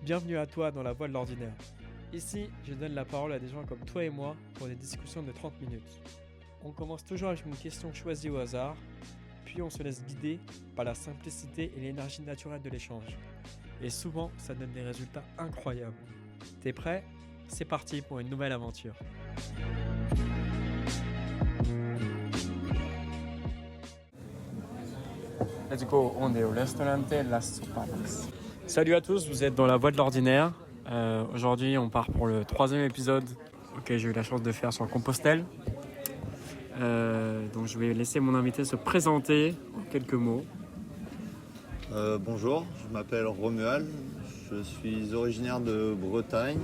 Bienvenue à toi dans la voie de l'ordinaire. Ici, je donne la parole à des gens comme toi et moi pour des discussions de 30 minutes. On commence toujours avec une question choisie au hasard, puis on se laisse guider par la simplicité et l'énergie naturelle de l'échange. Et souvent, ça donne des résultats incroyables. T'es prêt ? C'est parti pour une nouvelle aventure. Let's go, on est au restaurante Las Sopanas. Salut à tous, vous êtes dans la voie de l'ordinaire. Aujourd'hui, on part pour le 3e épisode que j'ai eu la chance de faire sur Compostelle. Donc je vais laisser mon invité se présenter en quelques mots. Bonjour, je m'appelle Romuald, je suis originaire de Bretagne.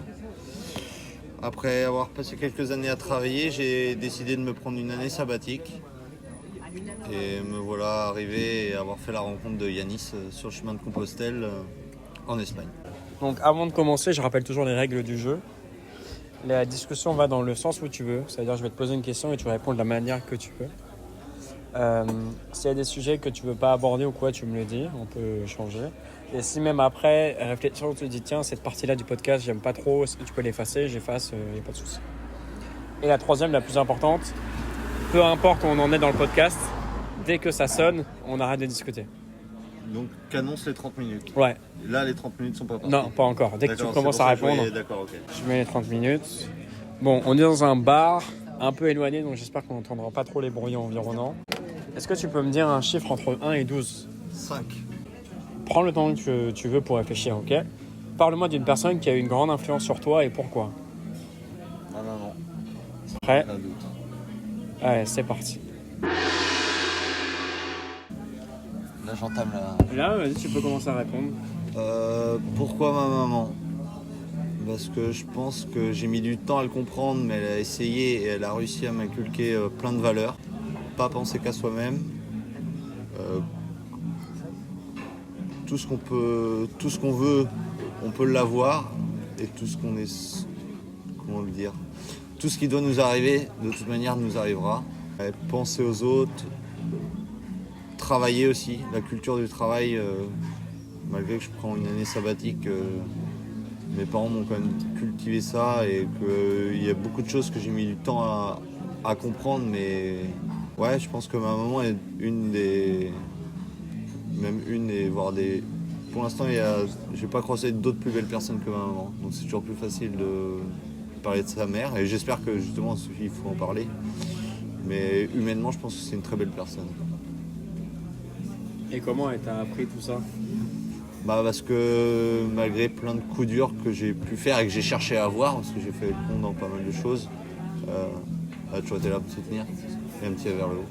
Après avoir passé quelques années à travailler, j'ai décidé de me prendre une année sabbatique. Et me voilà arrivé et avoir fait la rencontre de Yanis sur le chemin de Compostelle en Espagne. Donc avant de commencer, je rappelle toujours les règles du jeu. La discussion va dans le sens où tu veux, c'est-à-dire je vais te poser une question et tu vas répondre de la manière que tu veux. S'il y a des sujets que tu veux pas aborder ou quoi, tu me le dis, on peut changer. Et si même après réflexion, tu te dis tiens, cette partie-là du podcast, j'aime pas trop, est-ce que tu peux l'effacer, j'efface, il n'y a pas de souci. Et la troisième, la plus importante, peu importe où on en est dans le podcast, dès que ça sonne, on arrête de discuter. Donc qu'annonce les 30 minutes. Ouais. Là, les 30 minutes sont pas parties. Non, pas encore. Dès que tu commences à répondre, d'accord, ok. je mets les 30 minutes. Bon, on est dans un bar un peu éloigné, donc j'espère qu'on n'entendra pas trop les bruits environnants. Est-ce que tu peux me dire un chiffre entre 1 et 12 ? 5. Prends le temps que tu veux pour réfléchir, ok ? Parle-moi d'une personne qui a eu une grande influence sur toi et pourquoi ? Ma maman. Prêt ? Un doute. Allez, c'est parti. Là, j'entame la... Là, vas-y, tu peux commencer à répondre. Pourquoi ma maman ? Parce que je pense que j'ai mis du temps à le comprendre, mais elle a essayé et elle a réussi à m'inculquer plein de valeurs. Pas penser qu'à soi-même. Tout ce qu'on veut, on peut l'avoir. Et tout ce qu'on est... Comment le dire ? Tout ce qui doit nous arriver, de toute manière, nous arrivera. Penser aux autres. Travailler aussi. La culture du travail, malgré que je prends une année sabbatique, mes parents m'ont quand même cultivé ça et qu'il y a beaucoup de choses que j'ai mis du temps à comprendre, mais ouais, je pense que ma maman est voire des... Pour l'instant, j'ai pas croisé d'autres plus belles personnes que ma maman, donc c'est toujours plus facile de parler de sa mère et j'espère que justement il faut en parler, mais humainement, je pense que c'est une très belle personne. Et comment elle t'a appris tout ça ? Parce que malgré plein de coups durs que j'ai pu faire et que j'ai cherché à avoir, parce que j'ai fait le pont dans pas mal de choses, elle a toujours été là pour me soutenir et me tirer vers le haut,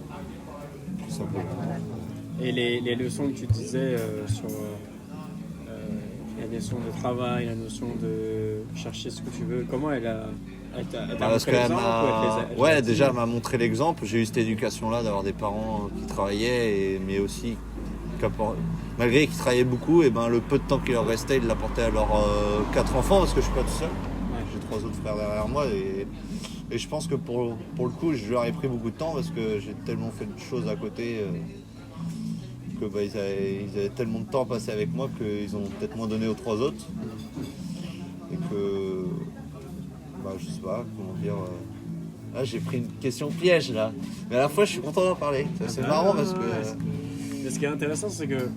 tout simplement. Et les leçons que tu disais sur la notion de travail, la notion de chercher ce que tu veux, comment elle t'a Parce montré qu'elle l'exemple m'a... déjà elle m'a montré l'exemple. J'ai eu cette éducation-là d'avoir des parents qui travaillaient, mais aussi malgré qu'ils travaillaient beaucoup, et le peu de temps qu'il leur restait, ils l'apportaient à leurs 4 enfants, parce que je suis pas tout seul. Ouais. J'ai 3 autres frères derrière moi et je pense que pour le coup, je leur ai pris beaucoup de temps parce que j'ai tellement fait de choses à côté que ils avaient tellement de temps passé avec moi qu'ils ont peut-être moins donné aux 3 autres. Et que je sais pas comment dire. Là, j'ai pris une question piège là, mais à la fois je suis content d'en parler. C'est marrant parce que. Et ce qui est intéressant, c'est que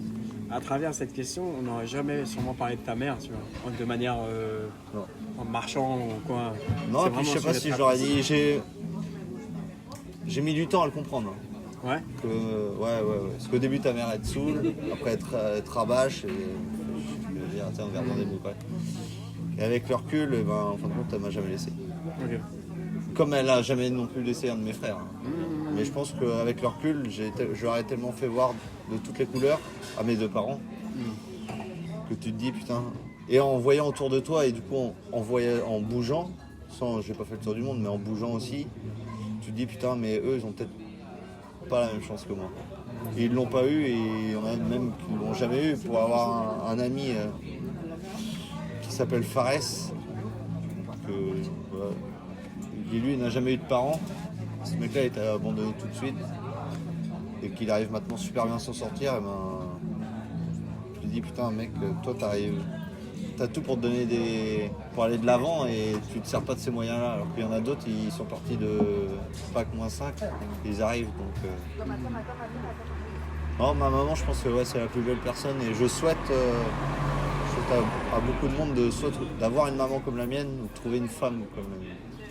à travers cette question, on n'aurait jamais sûrement parlé de ta mère, tu vois, de manière en marchant ou quoi. Non, et puis je sais pas si je leur ai dit. J'ai mis du temps à le comprendre. Ouais. Ouais. Parce qu'au début, ta mère elle te saoule, après elle te rabâche et je veux dire, tiens, on verra dans des mots, ouais. Et avec le recul, en fin de compte, elle m'a jamais laissé. Ok. Comme elle a jamais non plus laissé un de mes frères. Mais je pense qu'avec le recul, je leur ai tellement fait voir de toutes les couleurs à mes 2 parents que tu te dis putain. Et en voyant autour de toi et du coup en bougeant, j'ai pas fait le tour du monde, mais en bougeant aussi, tu te dis putain, mais eux ils ont peut-être pas la même chance que moi. Et ils l'ont pas eu et il y en a même qui l'ont jamais eu. Pour avoir un ami qui s'appelle Fares, qui lui n'a jamais eu de parents. Ce mec-là il était abandonné tout de suite et qu'il arrive maintenant super bien à s'en sortir, je me dis putain mec, toi t'arrives t'as tout pour te donner pour aller de l'avant et tu te sers pas de ces moyens-là. Alors qu'il y en a d'autres, ils sont partis de Pac -5, ils arrivent. Donc, Non, ma maman, je pense que ouais, c'est la plus belle personne et je souhaite à beaucoup de monde d'avoir une maman comme la mienne ou de trouver une femme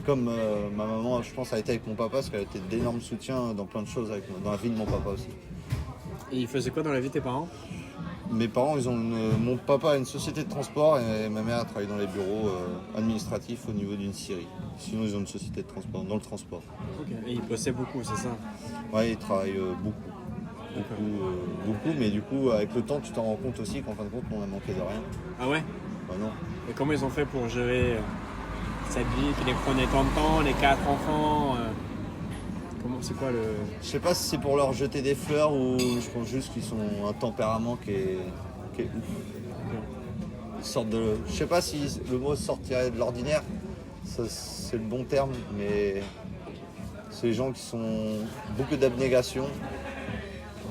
comme ma maman, je pense, a été avec mon papa parce qu'elle a été d'énormes soutiens dans plein de choses dans la vie de mon papa aussi. Et ils faisaient quoi dans la vie, tes parents? Mes parents, mon papa a une société de transport et ma mère a travaillé dans les bureaux administratifs au niveau d'une scierie. Sinon, ils ont une société de transport, dans le transport. Ok. Et ils bossaient beaucoup, c'est ça? Ouais, ils travaillent beaucoup, mais du coup, avec le temps, tu t'en rends compte aussi qu'en fin de compte, on a manqué de rien. Ah ouais? Bah non. Et comment ils ont fait pour gérer cette vie qui les prenait tant de temps, les 4 enfants c'est quoi le... Je sais pas si c'est pour leur jeter des fleurs ou je pense juste qu'ils ont un tempérament qui est ouf. Ils sortent de... Je sais pas si le mot sortirait de l'ordinaire, ça, c'est le bon terme, mais c'est des gens qui sont beaucoup d'abnégation.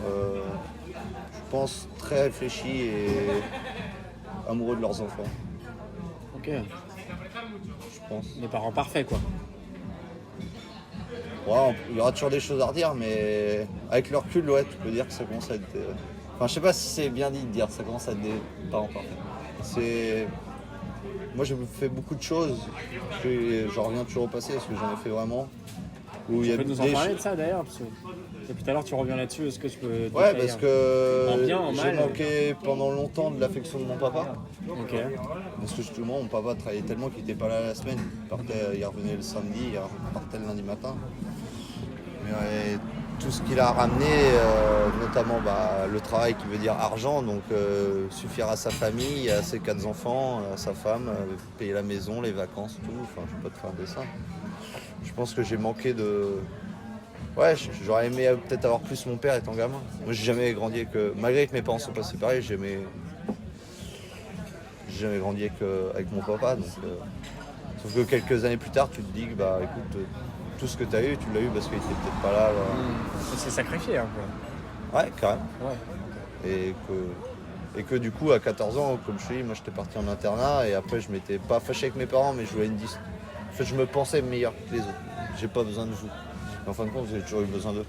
Je pense très réfléchis et amoureux de leurs enfants. Ok. Je pense. Les parents parfaits, quoi. Ouais, il y aura toujours des choses à redire, mais avec le recul, ouais, tu peux dire que ça commence à être... Enfin, je sais pas si c'est bien dit de dire, ça commence à être des parents parfaits. Moi, j'ai fait beaucoup de choses, j'en reviens toujours au passé, parce que j'en ai fait vraiment. Tu peux nous en parler de ça, d'ailleurs, parce que depuis tout à l'heure, tu reviens là-dessus, est-ce que tu peux... Ouais, parce que en bien, en mal, j'ai manqué pendant longtemps de l'affection de mon papa. Ok. Parce que justement, mon papa travaillait tellement qu'il n'était pas là la semaine. Il revenait le samedi, il partait le lundi matin. Mais tout ce qu'il a ramené, notamment le travail qui veut dire argent, donc suffire à sa famille, à ses 4 enfants, à sa femme, payer la maison, les vacances, tout. Enfin, je ne vais pas te faire un dessin. Je pense que j'ai manqué de... Ouais, j'aurais aimé peut-être avoir plus mon père étant gamin. Moi, j'ai jamais grandi malgré que mes parents sont pas séparés, j'ai jamais grandi avec mon papa. Donc, sauf que quelques années plus tard, tu te dis que écoute, tout ce que tu as eu, tu l'as eu parce qu'il était peut-être pas là. C'est sacrifié un peu. Ouais, carrément. Ouais. Et que du coup, à 14 ans, comme je te dis, moi j'étais parti en internat et après je m'étais pas fâché avec mes parents, mais je voulais En fait, je me pensais meilleur que les autres. J'ai pas besoin de vous. Mais en fin de compte, j'ai toujours eu besoin d'eux.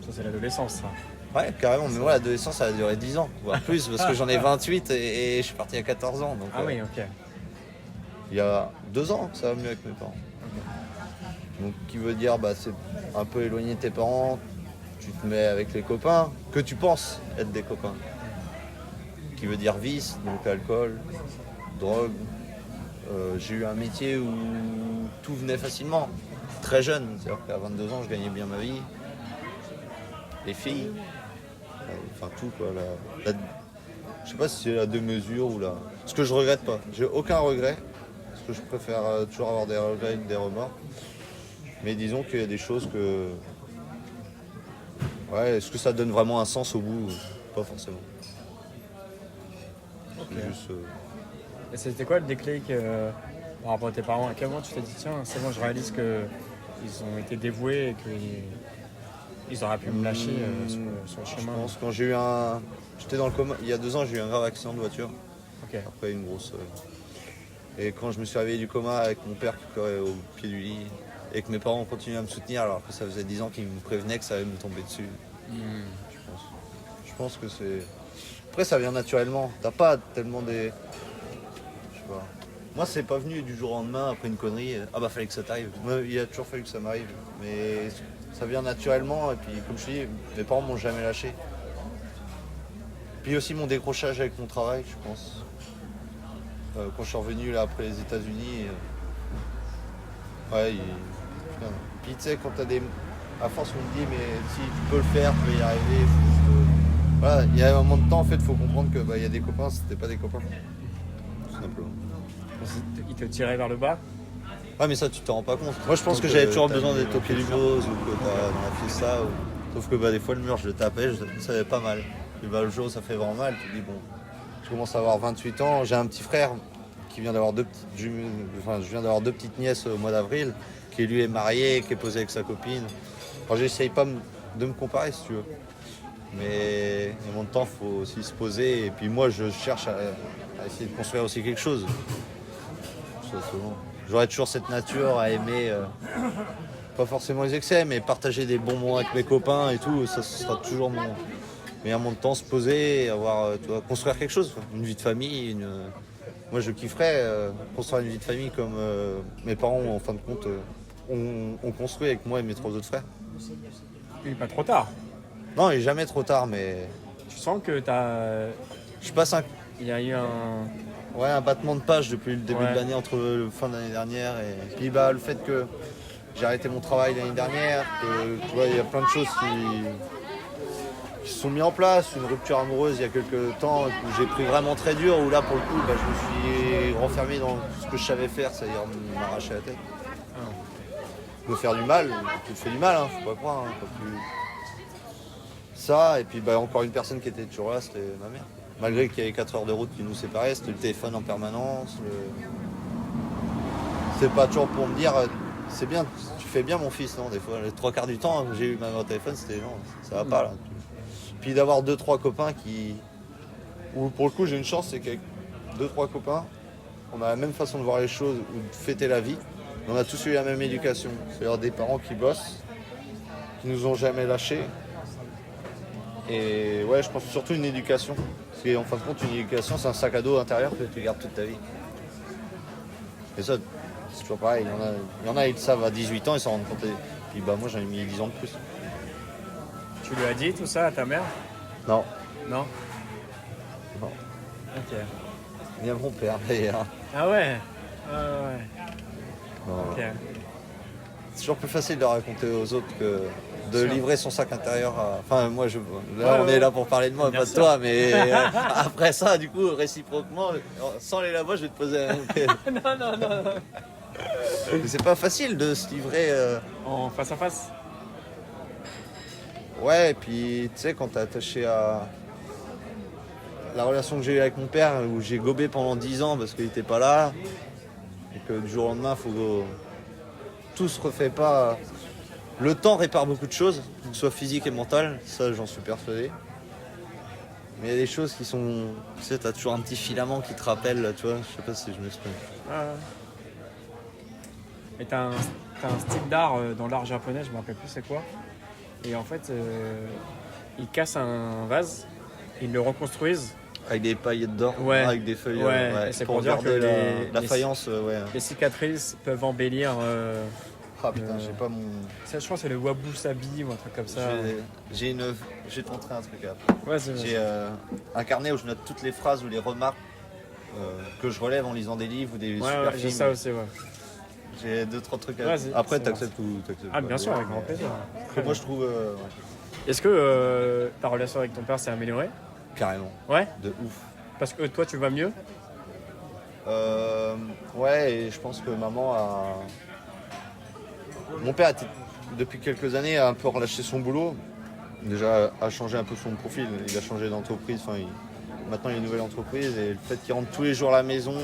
Ça, c'est l'adolescence, ça. Ouais, carrément. Mais moi, l'adolescence, ça a duré 10 ans, voire plus, parce que j'en ai 28 et je suis parti à 14 ans. Donc, oui, ok. Il y a 2 ans que ça va mieux avec mes parents. Donc, qui veut dire, c'est un peu éloigné de tes parents, tu te mets avec les copains, que tu penses être des copains. Qui veut dire vice, donc alcool, drogue. J'ai eu un métier où tout venait facilement, très jeune. C'est-à-dire qu'à 22 ans, je gagnais bien ma vie. Les filles, enfin tout quoi. Je sais pas si c'est la deux-mesure ou la... Ce que je regrette pas. J'ai aucun regret. Parce que je préfère toujours avoir des regrets que des remords. Mais disons qu'il y a des choses que... Ouais, est-ce que ça donne vraiment un sens au bout? Pas forcément. Okay. Juste, Et c'était quoi le déclic par rapport à tes parents? À quel moment tu t'es dit, tiens, c'est bon, je réalise qu'ils ont été dévoués et qu'ils auraient pu me lâcher sur le chemin? Je pense quand j'ai eu J'étais dans le coma. Il y a 2 ans, j'ai eu un grave accident de voiture. Okay. Après une grosse... Et quand je me suis réveillé du coma avec mon père qui pleurait au pied du lit et que mes parents ont continué à me soutenir alors que ça faisait 10 ans qu'ils me prévenaient que ça allait me tomber dessus. Je pense que c'est... Après, ça vient naturellement. T'as pas tellement des... Je sais pas. Moi, c'est pas venu du jour au lendemain après une connerie. Fallait que ça t'arrive. Moi, il a toujours fallu que ça m'arrive. Mais ça vient naturellement. Et puis, comme je te dis, mes parents m'ont jamais lâché. Puis aussi mon décrochage avec mon travail, je pense. Quand je suis revenu là après les États-Unis. Putain. Puis tu sais, quand t'as des... À force, on me dit, mais si tu peux le faire, tu peux y arriver. Voilà, il y a un moment de temps, en fait, il faut comprendre que y a des copains, c'était pas des copains. Tout simplement. Ils te tiraient vers le bas? Ouais, mais ça, tu t'en rends pas compte. Moi, je pense que j'avais toujours besoin d'être au pied du boss ou que t'as fait ça. Sauf que des fois, le mur, je le tapais, ça avait pas mal. Et le jour où ça fait vraiment mal, tu te dis, bon, je commence à avoir 28 ans, j'ai un petit frère qui vient d'avoir 2 petites... je viens d'avoir 2 petites nièces au mois d'avril, qui lui est marié, qui est posé avec sa copine. J'essaye pas de me comparer, si tu veux. Mais en même temps, il faut aussi se poser. Et puis moi, je cherche à essayer de construire aussi quelque chose. J'aurais toujours cette nature à aimer, pas forcément les excès, mais partager des bons moments avec mes copains et tout. Ça, ce sera toujours mon meilleur moment de temps, se poser, et avoir, tu vois, construire quelque chose, quoi. Une vie de famille. Moi, je kifferais construire une vie de famille comme mes parents, en fin de compte, ont construit avec moi et mes 3 autres frères. Il n'est pas trop tard. Non, il n'est jamais trop tard, mais Tu sens que je passe il y a eu un battement de page depuis le début Ouais. de l'année, entre le fin de l'année dernière et puis le fait que j'ai arrêté mon travail l'année dernière, que tu vois, il y a plein de choses qui se sont mis en place, une rupture amoureuse il y a quelques temps où j'ai pris vraiment très dur, où là pour le coup je me suis renfermé dans ce que je savais faire, c'est-à-dire m'arracher la tête. Me faire du mal, tout fait du mal, hein, faut pas croire, hein, pas plus. Ça, et puis encore une personne qui était toujours là, c'était ma mère. Malgré qu'il y avait 4 heures de route qui nous séparaient, c'était le téléphone en permanence. C'est pas toujours pour me dire, c'est bien, tu fais bien mon fils, non, des fois. Les 3 quarts du temps, j'ai eu ma mère au téléphone, c'était non, ça va pas là. Puis d'avoir 2-3 copains où pour le coup j'ai une chance, c'est qu'avec 2-3 copains, on a la même façon de voir les choses ou de fêter la vie. On a tous eu la même éducation. C'est-à-dire des parents qui bossent, qui nous ont jamais lâchés. Et ouais, je pense surtout une éducation. Parce qu'en fin de compte, une éducation, c'est un sac à dos intérieur que tu gardes toute ta vie. Et ça, c'est toujours pareil. Il y en a, ils le savent à 18 ans, ils s'en rendent compte. Puis moi, j'en ai mis 10 ans de plus. Tu lui as dit tout ça à ta mère? Non, Non. non. Ok. Ni à mon père, d'ailleurs. Ah ouais. Ah ouais. Non. Ok. C'est toujours plus facile de raconter aux autres que de Sûr. livrer son sac intérieur à... Enfin, moi, là, Ouais, on ouais. est là pour parler de moi, Bien pas de sûr. toi, mais après ça, du coup, réciproquement, sans les là-bas, je vais te poser un... non. Mais c'est pas facile de se livrer... En face à face. Ouais, et puis, tu sais, quand t'es attaché à... La relation que j'ai eue avec mon père, où j'ai gobé pendant 10 ans parce qu'il était pas là, et que du jour au lendemain, tout se refait pas... Le temps répare beaucoup de choses, que ce soit physique et mental, ça j'en suis persuadé. Mais il y a des choses qui sont... Tu sais, t'as toujours un petit filament qui te rappelle, tu vois, je sais pas si je m'exprime. Ah. Et t'as un style d'art dans l'art japonais, je me rappelle plus c'est quoi. Et en fait, ils cassent un vase, ils le reconstruisent. Avec des paillettes d'or, Ouais. avec des feuilles, Ouais, et c'est pour dire garder que la les- faïence, ouais. Les cicatrices peuvent embellir. Ah putain, j'ai pas mon... Ça, je crois que c'est le wabu sabi ou un truc comme ça. Je vais te montrer un truc après. Ouais, c'est J'ai un carnet où je note toutes les phrases ou les remarques que je relève en lisant des livres ou des super ouais, j'ai films. ça aussi, ouais. J'ai 2-3 trucs à... Vas-y, Après, c'est t'acceptes ou t'acceptes Ah, pas. bien sûr, avec grand plaisir. Après, moi, je trouve... ouais, Est-ce que ta relation avec ton père s'est améliorée? carrément. Ouais. De ouf. Parce que toi, tu vas mieux? Ouais, et je pense que maman a... Mon père, depuis quelques années, a un peu relâché son boulot. Déjà, a changé un peu son profil. Il a changé d'entreprise. Maintenant, il y a une nouvelle entreprise. Et le fait qu'il rentre tous les jours à la maison...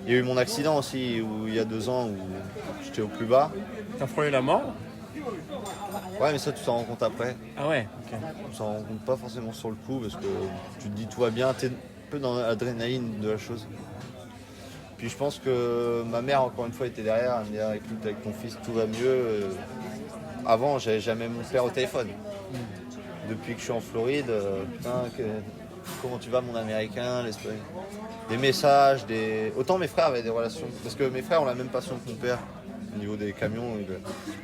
Il y a eu mon accident aussi, il y a 2 ans, où j'étais au plus bas. T'as frôlé la mort? Ouais, mais ça, tu t'en rends compte après. Ah ouais, ok. Tu t'en rends compte pas forcément sur le coup, parce que tu te dis tout va bien, t'es un peu dans l'adrénaline de la chose. Puis je pense que ma mère, encore une fois, était derrière. Elle me dit, ah, écoute, avec ton fils, tout va mieux. Avant, j'avais jamais mon père au téléphone. Depuis que je suis en Floride, putain, comment tu vas, mon américain, l'Espagne. Des messages, autant mes frères avaient des relations, parce que mes frères ont la même passion que mon père au niveau des camions.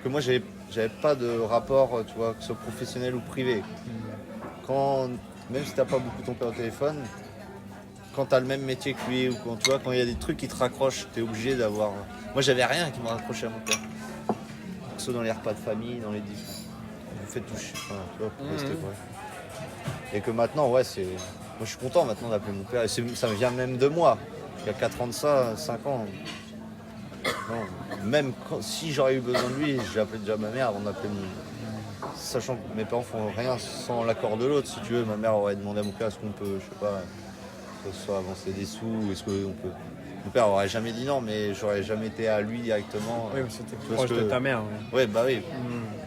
Que moi, j'avais pas de rapport, tu vois, que ce soit professionnel ou privé. Même si t'as pas beaucoup ton père au téléphone, quand t'as le même métier que lui, ou quand il y a des trucs qui te raccrochent, t'es obligé d'avoir... Moi, j'avais rien qui me raccrochait à mon père. Que ce soit dans les repas de famille, dans les vous faites toucher, enfin, tu vois, pour rester vrai. Et que maintenant, ouais, c'est... Moi, je suis content maintenant d'appeler mon père. Et ça me vient même de moi. Il y a 4 ans de ça, 5 ans. Non, même si j'aurais eu besoin de lui, j'ai appelé déjà ma mère avant d'appeler mon... Sachant que mes parents font rien sans l'accord de l'autre. Si tu veux, ma mère aurait demandé à mon père est-ce qu'on peut, je sais pas, que ce soit avancer des sous, est-ce qu'on peut... Mon père aurait jamais dit non, mais j'aurais jamais été à lui directement. Oui, mais c'était Parce proche de ta mère. Ouais. Ouais, bah oui.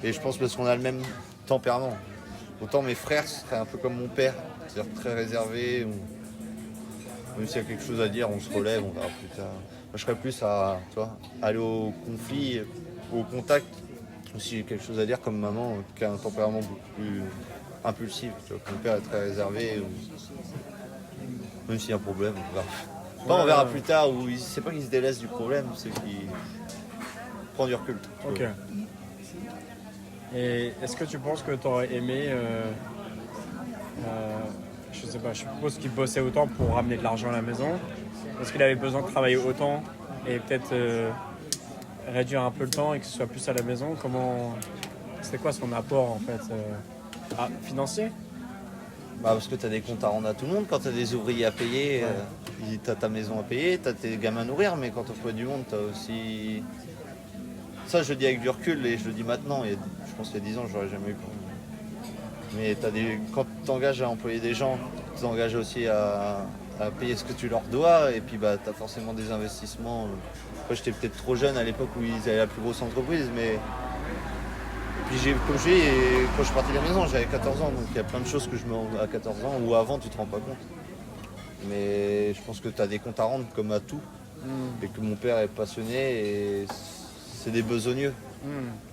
Et je pense parce qu'on a le même tempérament. Autant mes frères seraient un peu comme mon père, c'est-à-dire très réservé. Même s'il y a quelque chose à dire, on se relève, on verra plus tard. Moi, je serais plus à aller au conflit, au contact. Ou si j'ai quelque chose à dire, comme maman, qui a un tempérament beaucoup plus impulsif. Tu vois, mon père est très réservé. Même s'il y a un problème, on verra. On verra plus tard, où c'est pas qu'il se délaisse du problème, c'est qu'il prend du recul. Ok. Et est-ce que tu penses que tu aurais aimé, je sais pas, je suppose qu'il bossait autant pour ramener de l'argent à la maison. Est-ce qu'il avait besoin de travailler autant et peut-être réduire un peu le temps et que ce soit plus à la maison? C'était quoi son apport en fait financier? Parce que tu as des comptes à rendre à tout le monde, quand tu as des ouvriers à payer, tu as ta maison à payer, tu as tes gamins à nourrir, mais quand tu emploies du monde, tu as aussi... Ça, je le dis avec du recul et je le dis maintenant, je pense qu'il y a 10 ans, je n'aurais jamais eu. Mais quand tu t'engages à employer des gens, tu t'engages aussi à payer ce que tu leur dois, et puis tu as forcément des investissements. Moi, j'étais peut-être trop jeune à l'époque où ils avaient la plus grosse entreprise, mais... Puis comme je dis, quand je suis parti de la maison, j'avais 14 ans, donc il y a plein de choses que je me rends à 14 ans, ou avant, tu te rends pas compte. Mais je pense que tu as des comptes à rendre comme à tout, et que mon père est passionné, et c'est des besogneux.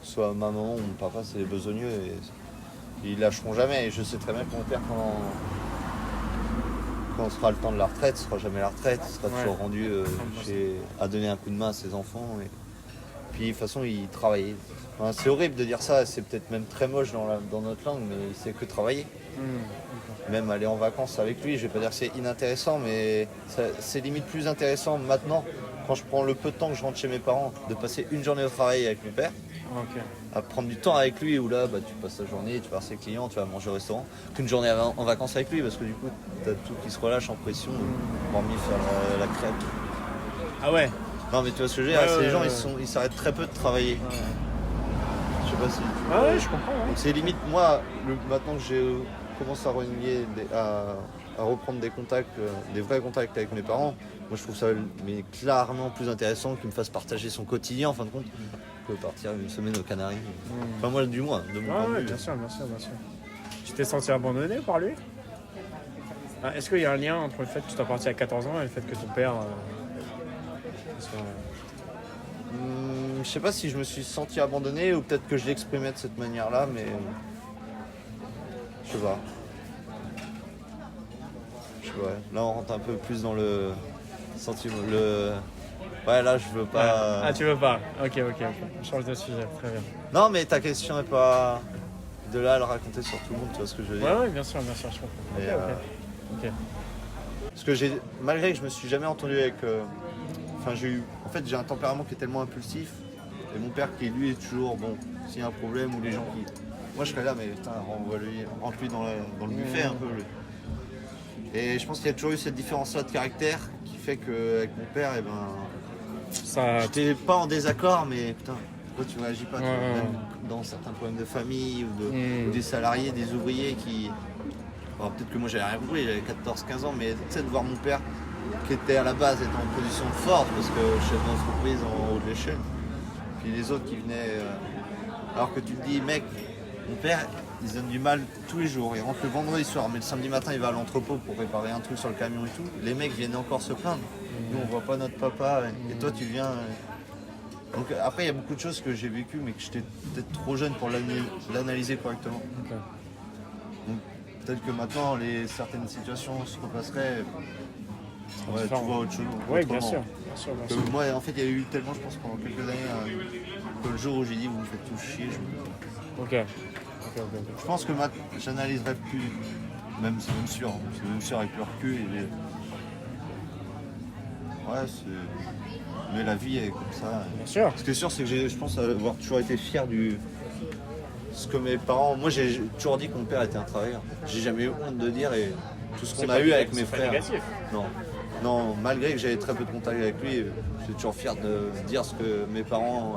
Soit ma maman ou mon papa, c'est des besogneux, et ils lâcheront jamais. Et je sais très bien que mon père, quand sera le temps de la retraite, ce sera jamais la retraite, il sera toujours rendu à donner un coup de main à ses enfants. Puis de toute façon, il travaillait. Enfin, c'est horrible de dire ça, c'est peut-être même très moche dans notre langue, mais il sait que travailler. Même aller en vacances avec lui, je vais pas dire que c'est inintéressant, mais c'est limite plus intéressant maintenant, quand je prends le peu de temps que je rentre chez mes parents, de passer une journée au travail avec mon père, à prendre du temps avec lui, où là tu passes ta journée, tu vas voir ses clients, tu vas manger au restaurant, qu'une journée en vacances avec lui, parce que du coup tu as tout qui se relâche en pression, hormis faire la crêpe. Ah ouais. Non mais tu vois ce que je veux dire, ces gens ils s'arrêtent très peu de travailler. Je sais pas si tu vois. Ouais, je comprends. Ouais. Donc c'est limite moi, maintenant que j'ai commencé à renouer, à reprendre des contacts, des vrais contacts avec mes parents, moi je trouve ça clairement plus intéressant qu'il me fasse partager son quotidien en fin de compte que partir une semaine aux Canaries. Enfin moi du moins, de mon point de vue. Bien sûr. Tu t'es senti abandonné par lui? Est-ce qu'il y a un lien entre le fait que tu sois parti à 14 ans et le fait que ton père soit... Je sais pas si je me suis senti abandonné ou peut-être que je l'exprimais de cette manière-là, mais je sais pas. Là on rentre un peu plus dans le sentiment. Ouais, là je veux pas. Ah, tu veux pas? Ok. On change de sujet, très bien. Non, mais ta question n'est pas de là à le raconter sur tout le monde, tu vois ce que je veux dire? Ouais, bien sûr, je comprends. Ok. Parce que malgré que je me suis jamais entendu avec. J'ai un tempérament qui est tellement impulsif, et mon père qui lui est toujours s'il y a un problème ou les gens qui. Moi je serais là, mais putain, rentre-lui dans le buffet un peu. Et je pense qu'il y a toujours eu cette différence-là de caractère qui fait qu'avec mon père, j'étais pas en désaccord, mais putain, pourquoi tu réagis pas même dans certains problèmes de famille ou des salariés, des ouvriers qui. Alors, peut-être que moi j'avais rien compris, j'avais 14-15 ans, mais tu sais, de voir mon père qui était à la base était en position de force parce que chef d'entreprise en haut de l'échelle, puis les autres qui venaient. Alors que tu te dis, mec, mon père, il se donne du mal tous les jours, il rentre le vendredi soir, mais le samedi matin il va à l'entrepôt pour réparer un truc sur le camion et tout. Les mecs viennent encore se plaindre. Nous on voit pas notre papa, et toi tu viens. Donc après il y a beaucoup de choses que j'ai vécues mais que j'étais peut-être trop jeune pour l'analyser correctement. Donc peut-être que maintenant certaines situations se repasseraient. Ouais, tu vois autre chose. Oui, bien sûr. Moi, en fait, il y a eu tellement, je pense, pendant quelques années, que le jour où j'ai dit, vous me faites tous chier, Ok. Je pense que j'analyserais plus, c'est même sûr avec le recul. Mais la vie est comme ça. Bien sûr. Ce qui est sûr, c'est que je pense avoir toujours été fier ce que mes parents. Moi, j'ai toujours dit que mon père était un travailleur. J'ai jamais eu honte de dire et tout ce qu'on a eu avec mes frères. Négatif. Non, malgré que j'avais très peu de contact avec lui, j'étais toujours fier de dire ce que mes parents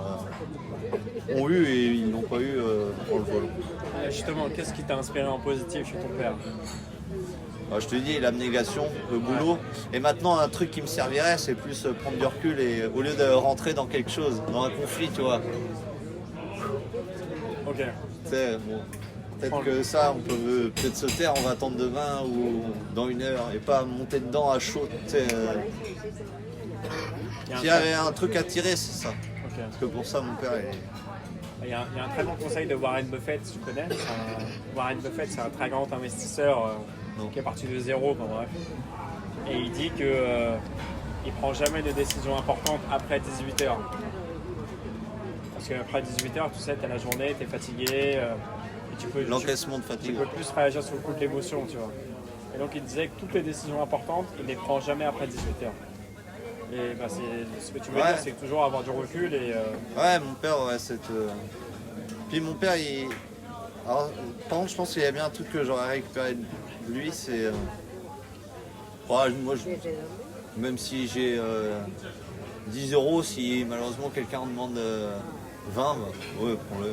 ont eu et ils n'ont pas eu pour le vol. Justement, qu'est-ce qui t'a inspiré en positif chez ton père? Je te dis, l'abnégation, le boulot. Et maintenant, un truc qui me servirait, c'est plus prendre du recul et au lieu de rentrer dans quelque chose, dans un conflit, tu vois. Ok. Tu sais, Peut-être que ça, on peut peut-être se taire, on va attendre demain ou dans 1 heure et pas monter dedans à chaud. Tu sais, S'il y avait un truc à tirer, c'est ça. Ok. Parce que pour ça, mon père est... Il y a un très bon conseil de Warren Buffett, tu connais. Warren Buffett, c'est un très grand investisseur qui est parti de zéro, enfin, bref. Et il dit que il prend jamais de décision importante après 18h. Parce qu'après 18h, tu sais, t'as la journée, t'es fatigué, et l'encaissement de tu fatigue. peux plus réagir sur le coup de l'émotion, tu vois. Et donc il disait que toutes les décisions importantes, il ne les prend jamais après 18h. Et bah, c'est ce que tu veux dire, c'est toujours avoir du recul et... Ouais, mon père, ouais, c'est... Puis mon père, il... Alors, par contre, je pense qu'il y a bien un truc que j'aurais récupéré de lui, c'est... Ouais, moi, même si j'ai 10 euros, si malheureusement quelqu'un en demande 20, bah, ouais, prends-le.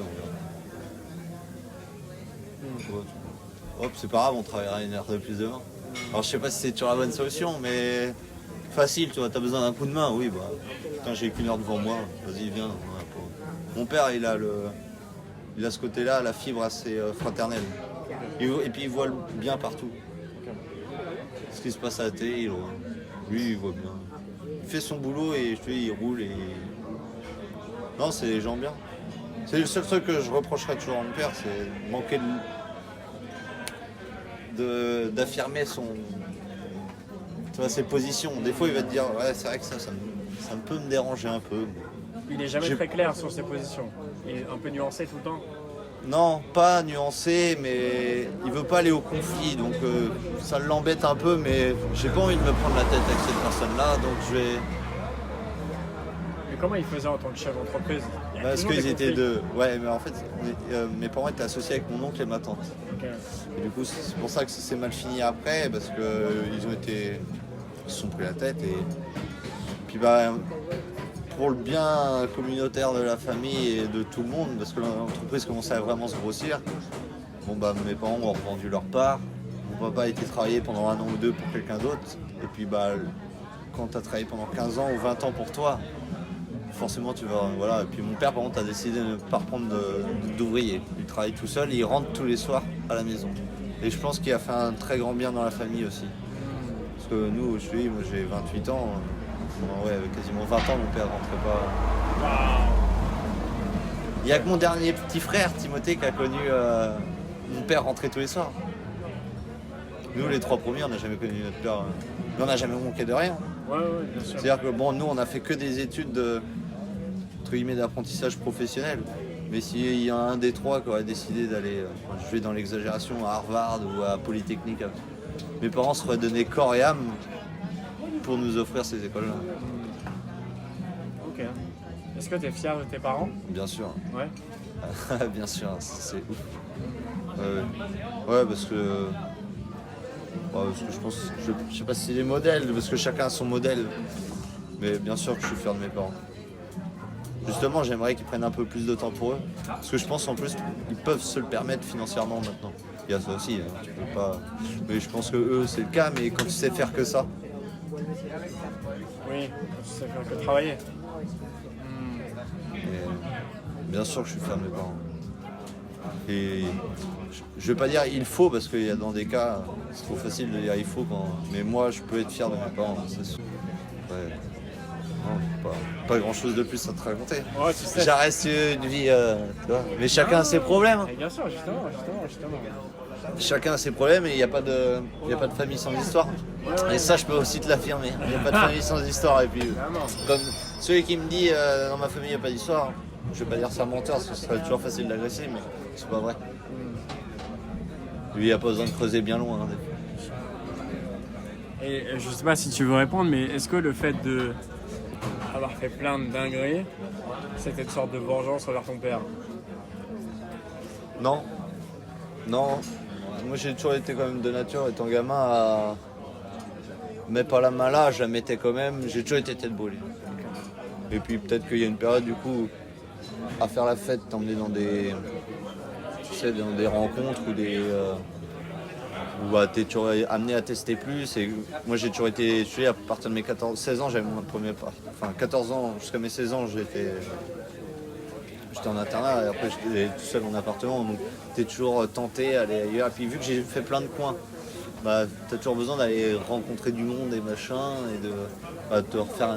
Ouais. Hop, c'est pas grave, on travaillera une heure de plus demain. Alors, je sais pas si c'est toujours la bonne solution, mais... Facile, tu vois, t'as besoin d'un coup de main, oui, bah, putain, j'ai qu'une heure devant moi, vas-y, viens. Mon père, il a ce côté-là, la fibre assez fraternelle. Et puis il voit le bien partout. Ce qui se passe à la télé, lui, il voit bien. Il fait son boulot et je te dis, il roule et... Non, c'est des gens bien. C'est le seul truc que je reprocherais toujours à mon père, c'est manquer d'affirmer ses positions. Des fois, il va te dire, ouais, c'est vrai que ça peut me déranger un peu. Il n'est jamais très clair sur ses positions. Il est un peu nuancé tout le temps. Non, pas nuancé, mais il veut pas aller au conflit, donc ça l'embête un peu, mais j'ai pas envie de me prendre la tête avec cette personne-là, donc je vais... Mais comment il faisait en tant que chef d'entreprise? Parce qu'ils étaient deux. Ouais, mais en fait, mes parents étaient associés avec mon oncle et ma tante. Okay. Et du coup, c'est pour ça que ça s'est mal fini après, parce qu'ils se sont pris la tête et puis bah pour le bien communautaire de la famille et de tout le monde, parce que l'entreprise commençait à vraiment se grossir, bon bah mes parents ont revendu leur part, mon papa a été travailler pendant 1 an ou 2 pour quelqu'un d'autre, et puis bah quand tu as travaillé pendant 15 ans ou 20 ans pour toi, forcément tu vas... Voilà. Et puis mon père par contre a décidé de ne pas reprendre d'ouvrier, il travaille tout seul et il rentre tous les soirs à la maison. Et je pense qu'il a fait un très grand bien dans la famille aussi. Parce que nous, moi j'ai 28 ans, ouais, quasiment 20 ans, mon père rentrait pas. Il n'y a que mon dernier petit frère, Timothée, qui a connu mon père rentrer tous les soirs. Nous, les 3 premiers, on n'a jamais connu notre père. Mais on n'a jamais manqué de rien. Ouais, bien sûr. C'est-à-dire que bon, nous, on a fait que des études d'apprentissage professionnel. Mais s'il y a un des 3 qui aurait décidé d'aller, je vais dans l'exagération, à Harvard ou à Polytechnique, mes parents seraient donné corps et âme pour nous offrir ces écoles-là. Ok. Est-ce que tu es fier de tes parents? Bien sûr. Ouais. Bien sûr, c'est ouf. Ouais, parce que je pense, je sais pas si c'est des modèles, parce que chacun a son modèle. Mais bien sûr que je suis fier de mes parents. Justement, j'aimerais qu'ils prennent un peu plus de temps pour eux. Parce que je pense en plus qu'ils peuvent se le permettre financièrement maintenant. Il y a ça aussi, hein, tu peux pas... Mais je pense que eux c'est le cas, mais quand tu sais faire que ça. Oui, tu sais faire que travailler. Et bien sûr que je suis fier de mes parents. Et je vais pas dire il faut, parce qu'il y a dans des cas, c'est trop facile de dire il faut, mais moi je peux être fier de mes parents, c'est sûr. Ouais. Non, pas grand chose de plus à te raconter. Ouais, tu sais. J'arrête une vie, tu vois. Mais chacun a ses problèmes. Et bien sûr, justement. Chacun a ses problèmes et il n'y a pas de famille sans histoire. Et ça, je peux aussi te l'affirmer. Il n'y a pas de famille sans histoire. Et puis, comme celui qui me dit dans ma famille il n'y a pas d'histoire, je vais pas dire ça menteur parce que ce serait toujours facile d'agresser, mais c'est pas vrai. Lui, il n'a pas besoin de creuser bien loin. Hein, et je sais pas si tu veux répondre, mais est-ce que le fait de avoir fait plein de dingueries, c'était une sorte de vengeance envers ton père? Non. Moi, j'ai toujours été quand même de nature, étant gamin, à mettre pas la main là, je la mettais quand même. J'ai toujours été tête brûlée. Et puis peut-être qu'il y a une période, du coup, à faire la fête, t'emmener dans des rencontres ou où t'es toujours amené à tester plus. Et moi, j'ai toujours été, je suis à partir de mes 16 ans, j'avais mon premier pas. Enfin, 14 ans, jusqu'à mes 16 ans, j'étais en internat et après j'étais tout seul en appartement, donc t'es toujours tenté à aller ailleurs. Et puis vu que j'ai fait plein de coins, bah t'as toujours besoin d'aller rencontrer du monde et machin et de te refaire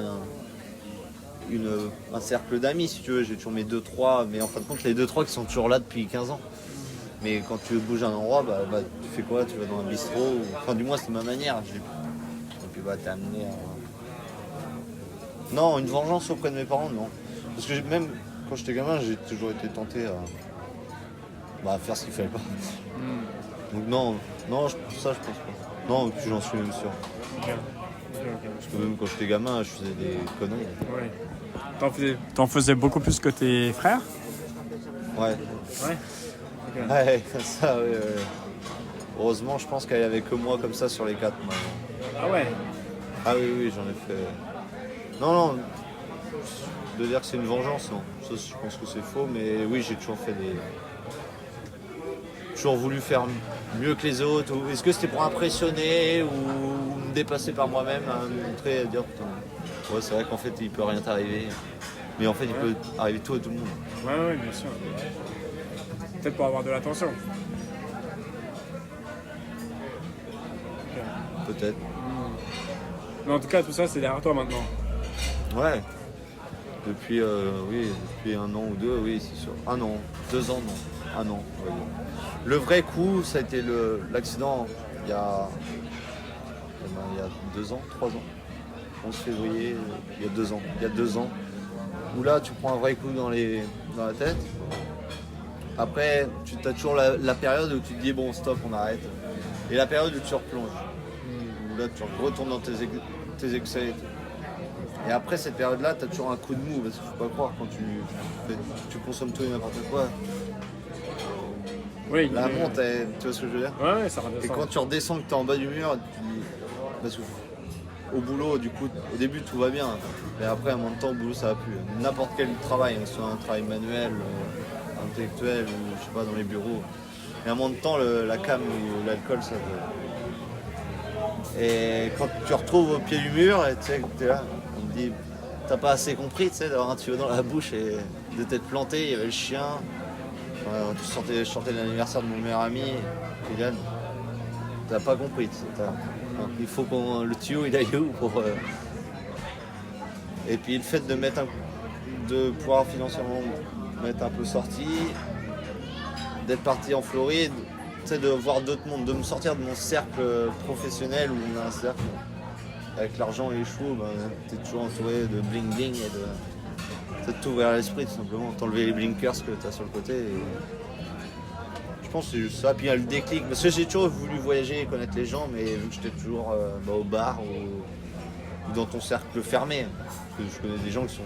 un cercle d'amis si tu veux. J'ai toujours mes 2-3, mais en fin de compte les 2-3 qui sont toujours là depuis 15 ans. Mais quand tu bouges un endroit, bah, tu fais quoi? Tu vas dans un bistrot, enfin du moins c'est ma manière. Et puis bah t'es amené à... Non, une vengeance auprès de mes parents, non. Parce que même quand j'étais gamin, j'ai toujours été tenté à faire ce qu'il fallait pas. Donc non, ça je pense pas. Non, puis j'en suis même sûr. Ok. Parce que même quand j'étais gamin, je faisais des conneries. Ouais. T'en faisais beaucoup plus que tes frères? Ouais. Ouais. Ok. Ouais, ça, ouais. Heureusement, je pense qu'il n'y avait que moi comme ça sur les 4. Moi. Ah ouais. Ah oui, j'en ai fait. Non, de dire que c'est une vengeance, non. Ça, je pense que c'est faux, mais oui, j'ai toujours fait des. Toujours voulu faire mieux que les autres. Est-ce que c'était pour impressionner ou me dépasser par moi-même, à me montrer, à dire putain, ouais, c'est vrai qu'en fait il peut rien t'arriver. Mais en fait il peut arriver tout à tout le monde. Ouais, bien sûr. Peut-être pour avoir de l'attention. Peut-être. Mais en tout cas, tout ça, c'est derrière toi maintenant. Ouais. Depuis, depuis 1 an ou 2, oui, c'est sûr. 1 an, 2 ans, non. 1 an, on va dire. Le vrai coup, ça a été l'accident il y a 2 ans, 3 ans. 11 février, il y a 2 ans. Il y a 2 ans. Où là, tu prends un vrai coup dans la tête. Après, tu as toujours la période où tu te dis, bon, stop, on arrête. Et la période où tu replonges. Où là, tu retournes dans tes excès. Et après cette période-là, tu as toujours un coup de mou. Parce qu'il ne faut pas croire, quand tu consommes tout et n'importe quoi. Oui. La monte, tu vois ce que je veux dire? Ouais, ça redescend. Et quand tu redescends, que tu es en bas du mur, tu dis. Parce que au boulot, du coup, au début, tout va bien. Mais après, à un moment de temps, au boulot, ça va plus. N'importe quel travail, que ce soit un travail manuel, intellectuel, ou je sais pas, dans les bureaux. Et à un moment de temps, la cam ou l'alcool, ça te... Et quand tu te retrouves au pied du mur, et tu sais, t'es là, on te dit, t'as pas assez compris, tu sais, d'avoir un tuyau dans la bouche et de t'être planté, il y avait le chien. Je sortais de l'anniversaire de mon meilleur ami, Kylian. T'as pas compris, il faut que le tuyau il aille où pour. Et puis le fait de pouvoir financièrement m'être un peu sorti, d'être parti en Floride, de voir d'autres mondes, de me sortir de mon cercle professionnel où on a un cercle avec l'argent et les chevaux, t'es toujours entouré de bling bling et de t'ouvrir l'esprit tout simplement, t'enlever les blinkers que t'as sur le côté. Je pense que c'est juste ça, puis il y a le déclic, parce que j'ai toujours voulu voyager et connaître les gens, mais vu que j'étais toujours au bar ou dans ton cercle fermé, parce que je connais des gens qui sont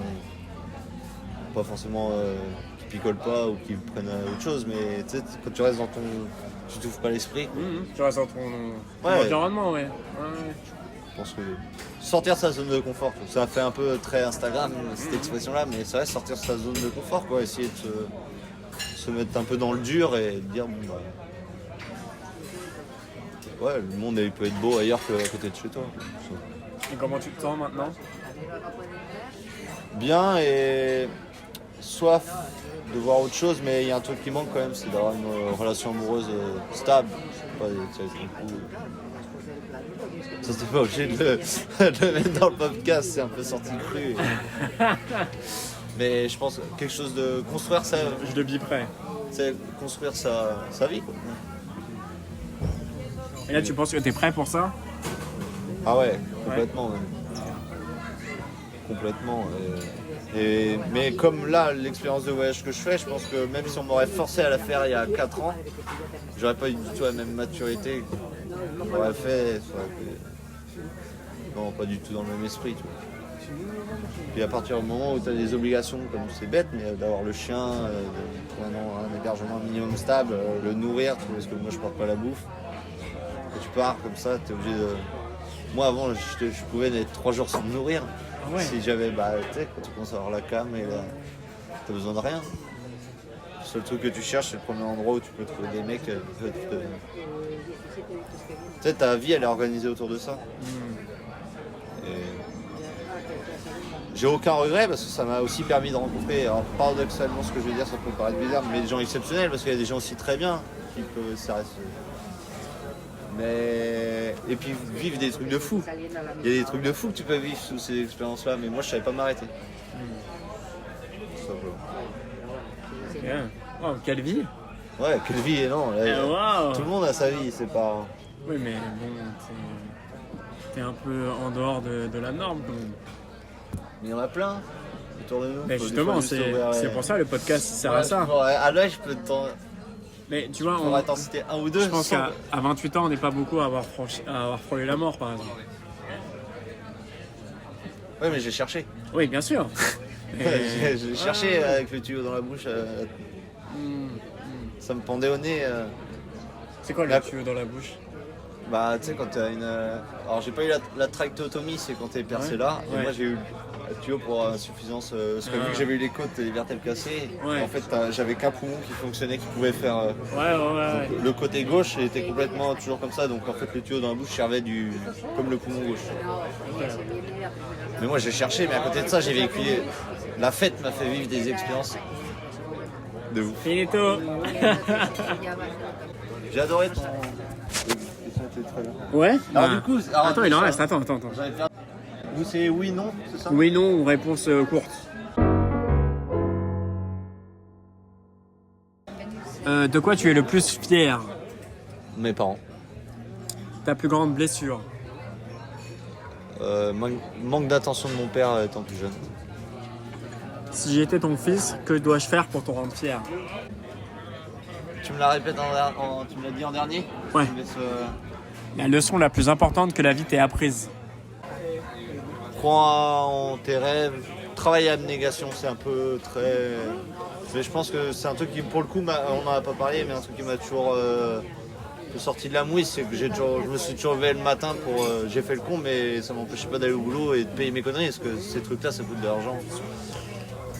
pas forcément qui picolent pas ou qui prennent autre chose, mais quand tu restes dans ton... tu t'ouvres pas l'esprit. Tu restes dans ton environnement, ouais. Je pense que sortir de sa zone de confort, ça fait un peu très Instagram cette expression-là, mais ça reste sortir de sa zone de confort, quoi, essayer de se mettre un peu dans le dur et dire bon ouais, le monde il peut être beau ailleurs qu'à côté de chez toi. Et comment tu te sens maintenant? Bien et soif de voir autre chose, mais il y a un truc qui manque quand même, c'est d'avoir une relation amoureuse stable. Ça c'est pas obligé de le mettre dans le podcast, c'est un peu sorti cru. Mais je pense quelque chose de construire sa... Je le biperai. C'est construire sa vie, quoi. Et là, tu penses que t'es prêt pour ça? Ah ouais, complètement. Ouais. Complètement. Mais comme là, l'expérience de voyage que je fais, je pense que même si on m'aurait forcé à la faire il y a 4 ans, j'aurais pas eu du tout la même maturité qu'on m'aurait fait. Non, pas du tout dans le même esprit. Tu vois. Puis à partir du moment où tu as des obligations, comme c'est bête, mais d'avoir le chien, de trouver un hébergement minimum stable, le nourrir, parce que moi je porte pas la bouffe. Quand tu pars comme ça, tu es obligé de... Moi avant, je pouvais être 3 jours sans me nourrir. Ah ouais. Si j'avais, tu sais, quand tu commences à avoir la cam et là, t'as besoin de rien. Le seul truc que tu cherches, c'est le premier endroit où tu peux trouver des mecs. Tu sais, ta vie, elle est organisée autour de ça. j'ai aucun regret parce que ça m'a aussi permis de rencontrer, alors paradoxalement ce que je vais dire ça peut paraître bizarre, mais des gens exceptionnels parce qu'il y a des gens aussi très bien qui peuvent, ça reste... Mais... Et puis vivre des trucs de fou. Il y a des trucs de fou que tu peux vivre sous ces expériences-là, mais moi je savais pas m'arrêter. Tout simplement. Bien. Oh, quelle vie. Ouais, quelle vie, non. Là, Wow. tout le monde a sa vie, c'est pas... Oui, mais bon, t'es un peu en dehors de la norme quand même. Mais il y en a plein autour de nous. Mais Faut des justement, fois juste ouvrir c'est les- pour ça le podcast sert à Ouais, ça. à l'œil, je peux Mais tu vois, t'en citer un ou deux. je pense sans- qu'à 28 ans, on n'est pas beaucoup à avoir frôlé la mort, par exemple. Ouais, mais j'ai cherché. Oui, bien sûr. J'ai cherché avec le tuyau dans la bouche. Ça me pendait au nez. C'est quoi le La- tuyau dans la bouche? Bah, tu sais, quand t'as une. Alors, j'ai pas eu la trachéotomie, c'est quand t'es percé Ouais. là. Et Ouais. moi, j'ai eu le tuyau pour insuffisance. Parce que vu que j'avais eu les côtes et les vertèbres cassées, Ouais. en fait, j'avais qu'un poumon qui fonctionnait, qui pouvait faire. Ouais. Le côté gauche était complètement toujours comme ça. Donc, en fait, le tuyau dans la bouche servait comme le poumon gauche. Mais moi, j'ai cherché, mais à côté de ça, j'ai vécu. La fête m'a fait vivre des expériences de ouf. Finito. J'ai adoré ton. Ouais. Alors, Bah, du coup, attends, il en reste. Attends. Vous, c'est oui, non, c'est ça? Oui, non, réponse courte. De quoi tu es le plus fier? Mes parents. Ta plus grande blessure? Manque d'attention de mon père étant plus jeune. Si j'étais ton fils, que dois-je faire pour te rendre fier? Tu me la répètes tu me l'as dit en dernier? Ouais. Tu me laisses, La leçon la plus importante que la vie t'ait apprise? crois en tes rêves, travaille à abnégation, c'est un peu très... Mais je pense que c'est un truc qui, pour le coup, on n'en a pas parlé, mais un truc qui m'a toujours sorti de la mouise, c'est que je me suis toujours levé le matin pour... j'ai fait le con, mais ça m'empêchait pas d'aller au boulot et de payer mes conneries, parce que ces trucs-là, ça coûte de l'argent.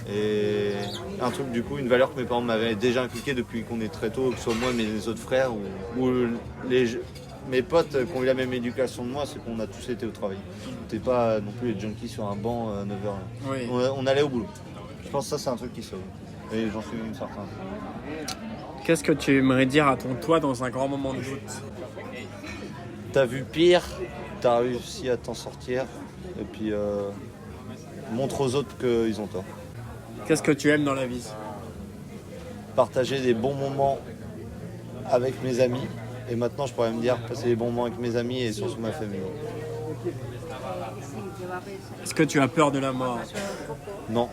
Et un truc, du coup, une valeur que mes parents m'avaient déjà inculquée depuis qu'on est très tôt, que ce soit moi et mes autres frères, ou mes potes qui ont eu la même éducation de moi, c'est qu'on a tous été au travail. T'es pas non plus les junkies sur un banc à 9h. Oui. On allait au boulot. Je pense que ça, c'est un truc qui sauve. Et j'en suis même certain. Qu'est-ce que tu aimerais dire à ton toi dans un grand moment de doute? T'as vu pire, t'as réussi à t'en sortir. Et puis, montre aux autres qu'ils ont tort. Qu'est-ce que tu aimes dans la vie? Partager des bons moments avec mes amis. Et maintenant, je pourrais me dire passer des bons moments avec mes amis et surtout ma famille. Est-ce que tu as peur de la mort? Non.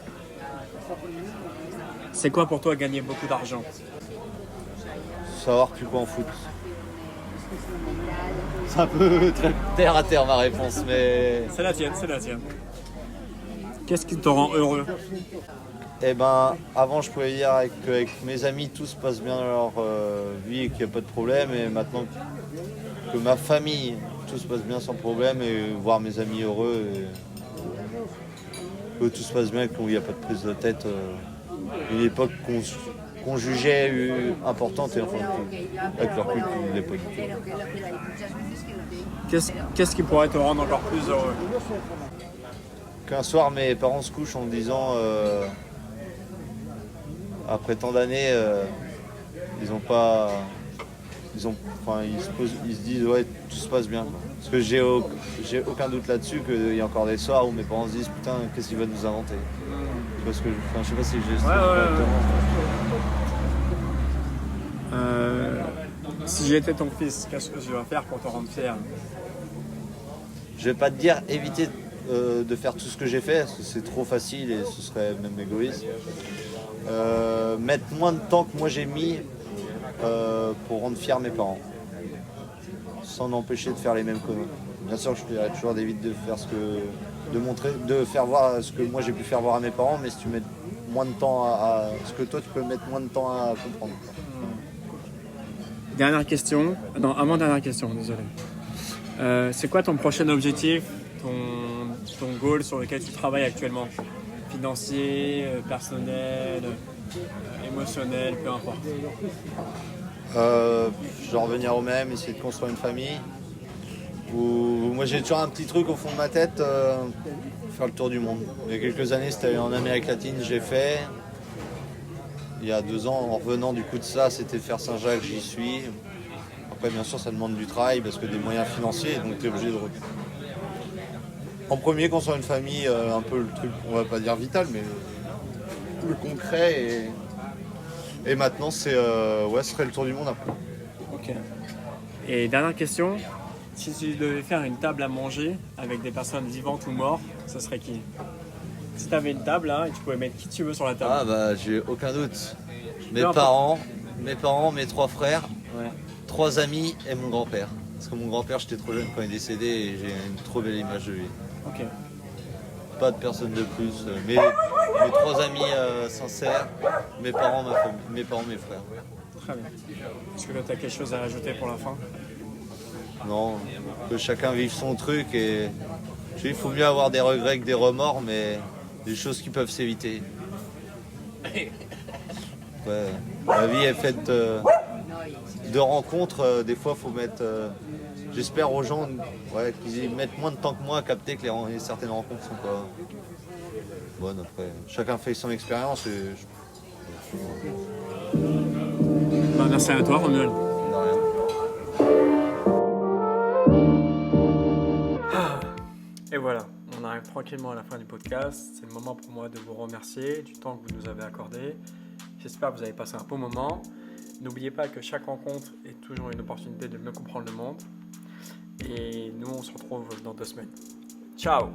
C'est quoi pour toi gagner beaucoup d'argent? Savoir plus quoi en foot. C'est un peu très terre à terre ma réponse, mais... C'est la tienne. Qu'est-ce qui te rend heureux? Eh ben, avant je pouvais dire qu'avec mes amis tout se passe bien dans leur vie et qu'il n'y a pas de problème. Et maintenant que ma famille, tout se passe bien sans problème et voir mes amis heureux et que tout se passe bien et qu'il n'y a pas de prise de tête. Une époque qu'on jugeait importante et enfin avec leur recul qu'on ne l'est pas du tout. Qu'est-ce qui pourrait te rendre encore plus heureux? Qu'un soir mes parents se couchent en me disant après tant d'années ils se disent ouais tout se passe bien quoi. Parce que j'ai aucun doute là-dessus qu'il y a encore des soirs où mes parents se disent putain qu'est-ce qu'il va nous inventer. Parce que je sais pas si j'ai correctement. Si j'étais ton fils, qu'est-ce que tu vas faire pour te rendre fier? Je vais pas te dire éviter de faire tout ce que j'ai fait, parce que c'est trop facile et ce serait même égoïste. Mettre moins de temps que moi j'ai mis pour rendre fiers mes parents, sans m'empêcher de faire les mêmes conneries. Bien sûr, je dirais toujours d'éviter de faire de faire voir ce que moi j'ai pu faire voir à mes parents, mais si tu mets moins de temps à ce que toi tu peux mettre moins de temps à comprendre. Dernière question. Non, avant-dernière question, désolé. C'est quoi ton prochain objectif, ton goal sur lequel tu travailles actuellement? Financier, personnel, émotionnel, peu importe. Je dois revenir au même, essayer de construire une famille. Où moi j'ai toujours un petit truc au fond de ma tête, faire le tour du monde. Il y a quelques années, c'était en Amérique latine, j'ai fait. Il y a 2 ans, en revenant du coup de ça, c'était faire Saint-Jacques, j'y suis. Après, bien sûr, ça demande du travail parce que des moyens financiers, donc tu es obligé de. En premier, construire une famille, un peu le truc, on va pas dire vital, mais le concret. Et maintenant, c'est ce serait le tour du monde après. Ok. Et dernière question, si tu devais faire une table à manger avec des personnes vivantes ou mortes, ça serait qui? Si tu avais une table là et tu pouvais mettre qui tu veux sur la table. Ah bah j'ai aucun doute. Mes Peu parents, mes 3 frères, Ouais. 3 amis et mon grand-père. Parce que mon grand-père, j'étais trop jeune quand il est décédé et j'ai une trop belle image de lui. Ok. Pas de personne de plus. Mes 3 amis sincères, mes parents, ma famille, mes parents, mes frères. Très bien. Est-ce que tu as quelque chose à rajouter pour la fin? Non, que chacun vive son truc et il faut mieux avoir des regrets que des remords, mais des choses qui peuvent s'éviter. Ouais, la vie est faite de rencontres. Des fois, faut mettre. J'espère aux gens qu'ils mettent moins de temps que moi à capter que certaines rencontres sont pas bonnes. Après, chacun fait son expérience. Bah, merci à toi, Romuald. De rien. Et voilà, on arrive tranquillement à la fin du podcast. C'est le moment pour moi de vous remercier du temps que vous nous avez accordé. J'espère que vous avez passé un bon moment. N'oubliez pas que chaque rencontre est toujours une opportunité de mieux comprendre le monde. Et nous, on se retrouve dans 2 semaines. Ciao!